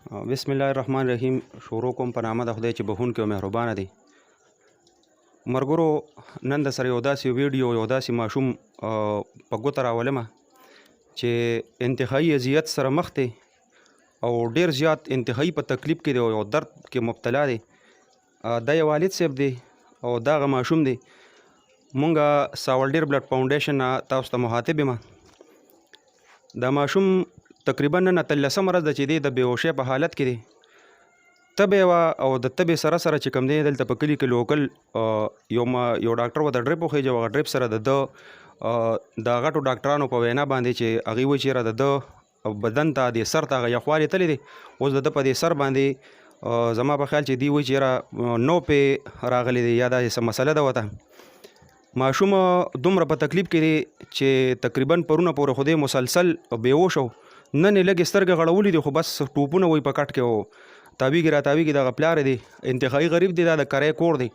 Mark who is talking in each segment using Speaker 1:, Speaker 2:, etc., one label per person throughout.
Speaker 1: بسم الله الرحمن الرحیم. شروع کوم په نامه د خدای چې بخونکی او مهربانه دی. ملګرو، نن د سره یو داسې ویډیو یو داسې ماشوم په ګوته راولمه چې انتهایي اذیت سره مخ دی او ډیر زیات انتهایي په تکلیف کې دی او یو درد کې مبتلا دی. دا یو والد صاحب دی او دغه ماشوم دی. مونږ ساولډیر بلډ فاونډیشن نه تاسو ته مخاطب یم. دا ماشوم تقریبا نن 13 ورځ ده چې دی د بېهوشۍ په حالت کې دی. تبې وه او د تبې سره سره چې کوم دی دلته په کلي کې لوکل یو ډاکټر ورته ډریپ وخېږي او هغه ډریپ سره د د غټو ډاکټرانو په وینا باندې چې هغوی وایي چې یاره د ده بدن ته د سر ته هغه یخوالی تللی دی. اوس د ده په دې سر باندې زما په خیال چې دی وایي چې یاره نو پې راغلی دی یا داسې څه مسله ده ورته. ماشوم دومره په تکلیف کې دی چې تقریبا پرونه پورې خو دی مسلسل بېهوش و. نن یې لږې سترګې غړولې دي خو بس ټوپونه وایي په کټ کې و تاویږي را تاویږي. دغه پلار دی انتهایي غریب دی. دا د کرۍ کور دی.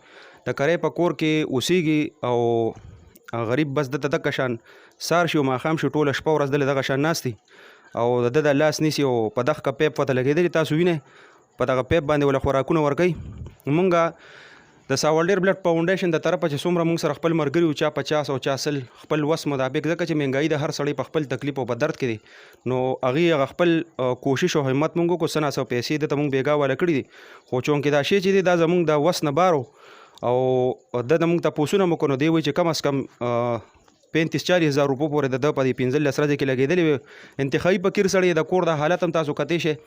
Speaker 1: د کرۍ په کور کې اوسېږي او غریب بس دته دغه شان سار شي او ماښام شي ټوله شپه ورځ دلې دغه شان ناست دي او د ده د لاس نیسي او په دغه پیپ ورته لګېدلي. تاسو وینئ په دغه پیپ باندې وله خوراکونه ورکوي. مونږ د ساولډیر بلډ فاونډیشن د طرفه چې څومره مونږ سره خپل ملګري وو چا 50 او چا 100 خپل وس مطابق ځکه چې مهنګایي د هر سړی په خپل تکلیف او په درد کې دی نو هغې هغه خپل کوشش او همت مونږ وکړو. څه ناڅه پیسې دته مونږ بېګا واله کړي دي خو چونکې دا شی چې دی دا زمونږ د وس نه بار او د مونږ تپوسونه مو کړو. دی وایي چې کم از کم 35-40 هزار روپو پورې د ده په دې 15 ورځې کې لګېدلې وي. انتهایي فقیر سړی د کور د حالت هم تاسو کتی شئ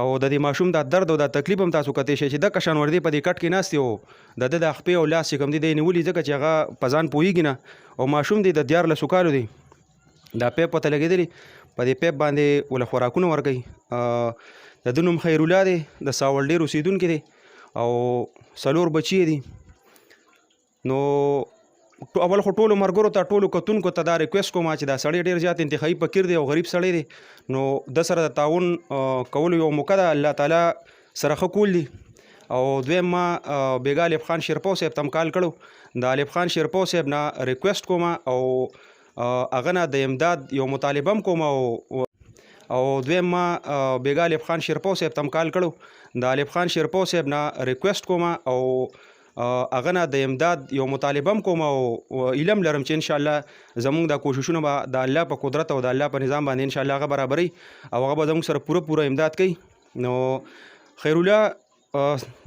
Speaker 1: او د دې ماشوم دا درد او دا تکلیف هم تاسو کتی شئ چې دغه شان وردی په دې کټ کې ناست دی او د ده د خپې او لاس چې کوم دی دی نیولي ځکه چې هغه په ځان پوهېږي نه او ماشوم دی د 14 کالو دی. دا پیپ ورته لګېدلي په دې پیپ باندې ول خوراکونه ورکوي. د ده نوم خیرالله دی. د ساولډیر اوسېدونکی دی او 4 بچي دي. نو اول خو ټولو ملګرو ته ټولو کتونکو ته دا ریکویسټ کوم چې دا سړی ډېر زیات انتهایي فقیر دی او غریب سړی دی نو د سره د تعاون کولو یو موقع ده الله تعالی سره ښه کول دي. او دویم ما بیګا الف خان شیرپو صاحب ته هم کال کړو. د الف خان شیرپو صاحب نه ریکویسټ کوم او هغه نه د امداد یو مطالبه هم کوم او دویم ما بیګا الف خان شیرپو صاحب ته هم کال کړو. د الف خان شیرپو صاحب نه ریکویسټ کوم او هغه نه د امداد یو مطالبه هم کوم او علم لرم چې انشاءالله زمونږ دا کوششونه به د الله په قدرت او د الله په نظام باندې انشاءالله هغه برابري او هغه به زمونږ سره پوره امداد کوي. نو خیرالله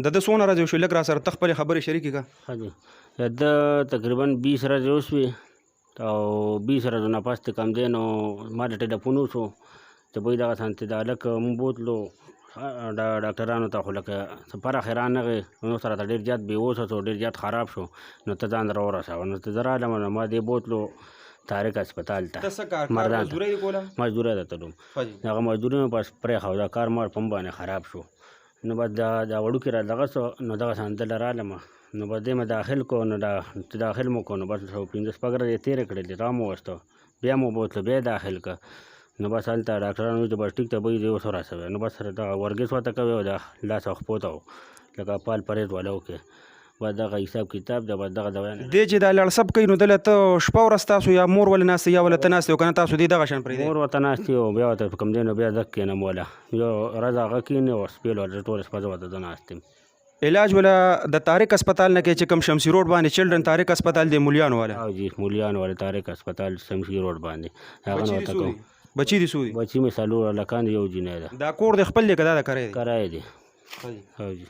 Speaker 1: د ده څونه ورځې وشوې لږ را سره ته خپلې خبرې شریکې کړه.
Speaker 2: د ده تقریبا 20 ورځې وشوې او 20 ورځو نه پس چې کوم دی نو ما د ټلیفون وشو چې بوی دغه شانتې دا هلک مونږ بوتلو ډاکټرانو ته خو لکه پره خیران نغې نو سره ته ډېر زیات بېهوشه شو ډېر زیات خراب شو نو ته ځان را ورسوه نو ته زه رالم نو ما دې بوتلو طارق هسپتال ته مردان ته مزدورۍ ته تلم. هغه مزدوري مې بس پرېښود دا کار مار په مې باندې خراب شو نو بس دا وړوکي را دغه شو نو دغه شان دله رالم نو بس دې مې داخل کړو نو چې داخل مو کړو نو بس 15 شپږ ورځې تېرې کړې دي را مو وسته بیا مو بوتلو بیا داخل کړه نو بس هلته ډاکټرانو وایي چې بس ټیک ته به یې اوس ورسوئ نو بس دغه ورګیس ورته کوي او د لاس او خپو ته لکه پال پرهیز والا وکړي بس دغه حساب کتاب دی بس دغه دوا
Speaker 1: دی چې دا لړسب کوي نو دله ته شپه ورځ تاسو یا مور ولې ناست یا ولې ته ناست یو که نه تاسو دې دغه شان پرېږدئ.
Speaker 2: مور ورته ناست او بیا ورته کوم دی نو بیا زه کښېنم وله یو ورځ هغه کښېني او سپېل ورته ټوله شپه زه ورته زه ناست یم.
Speaker 1: علاج ولا د طارق هسپتال نه کې چې کوم شمسي روډ باندې چلډرن طارق هسپتال دی مولیانو والا
Speaker 2: او جی مولیانو والا طارق هسپتال شمسي روډ باندې هغه نه ورته کوم.
Speaker 1: بچی دي څو دي؟
Speaker 2: بچی مې 4 هلکان یو جینۍ ده.
Speaker 1: دا کور د خپل دی که دا د کرایه دی؟
Speaker 2: کرایه دی. او جی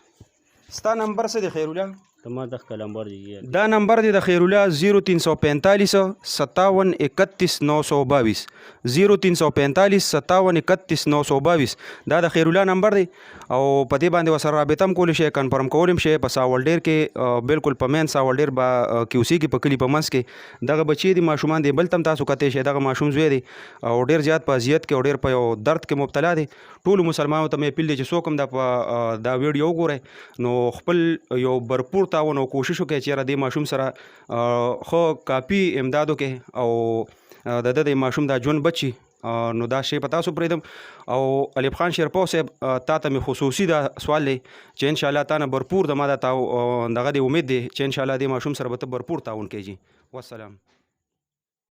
Speaker 1: ستا نمبر څه دی خیرالله؟
Speaker 2: زما دغه نمبر دی
Speaker 1: دا نمبر دی د خیرالله 0345 57 31 922 0345 57 31 922 دا د خیرالله نمبر دی او په دې باندې ورسره رابطه هم کولی شئ کنفرم کولی هم شئ. په ساولډیر کې بالکل په مین ساولډیر به کې اوسېږي په کلي په منځ کې دغه بچي دي ماشومان دی بل ته هم تاسو کتی شئ. دغه ماشوم زوی دی او ډېر زیات په اذیت کې او ډېر په یو درد کې مبتلا دی. ټولو مسلمانانو ته مې اپیل دی چې څوک هم دا ویډیو وګورئ نو خپل یو برپور تعاون او کوشش وکړئ چې یاره دې ماشوم سره ښه کافي امداد وکړئ او د ده د ماشوم دا ژوند بچي نو دا شی په تاسو پرېږدم. او الف خان شیرپو صاحب تا ته مې خصوصي دا سوال دی چې انشاءالله تا نه برپور د ما دا دغه دی امید دی چې انشاءالله دې ماشوم سره به ته برپور تعاون کیږي. والسلام.